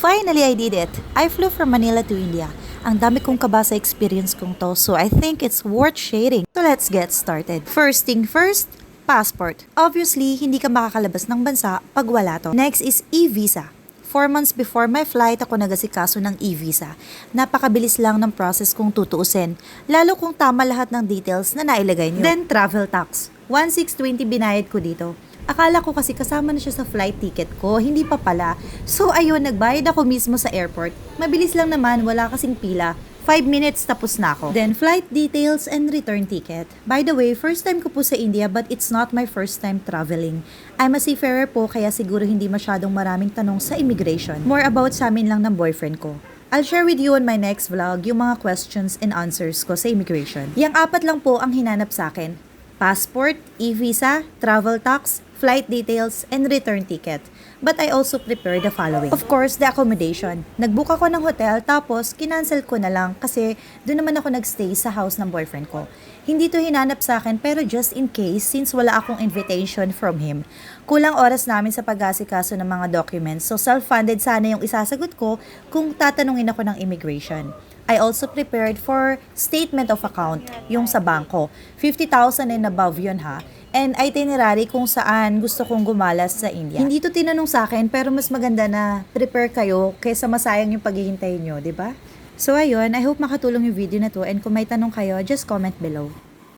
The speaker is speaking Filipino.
finally I did it! I flew from Manila to India. Ang dami kong kaba sa experience kong to, so I think it's worth sharing. So let's get started. First thing first, passport. Obviously, hindi ka makakalabas ng bansa pag wala to. Next is e-visa. 4 months before my flight, ako nagasikaso ng e-visa. Napakabilis lang ng process kung tutuusin, lalo kung tama lahat ng details na nailagay nyo. Then, travel tax. 1,620 binayad ko dito. Akala ko kasi kasama na siya sa flight ticket ko, hindi pa pala. So ayun, nagbayad ako mismo sa airport. Mabilis lang naman, wala kasing pila. 5 minutes tapos na ako. Then flight details and return ticket. By the way, first time ko po sa India but it's not my first time traveling. I'm a seafarer po kaya siguro hindi masyadong maraming tanong sa immigration. More about sa amin lang ng boyfriend ko. I'll share with you on my next vlog yung mga questions and answers ko sa immigration. Yang 4 lang po ang hinanap sa akin. Passport, e-visa, travel tax, flight details, and return ticket. But I also prepared the following. Of course, the accommodation. Nag-book ako ng hotel tapos kinancel ko na lang kasi doon naman ako nagstay sa house ng boyfriend ko. Hindi to hinanap sa akin pero just in case since wala akong invitation from him. Kulang oras namin sa pag-asikaso ng mga documents so self-funded sana yung isasagot ko kung tatanungin ako ng immigration. I also prepared for statement of account, yung sa bangko. 50,000 and above yun ha. And itinerary kung saan gusto kong gumalas sa India. Hindi to tinanong sa akin pero mas maganda na prepare kayo kaysa masayang yung paghihintay nyo, di ba? So ayun, I hope makatulong yung video na to and kung may tanong kayo, just comment below.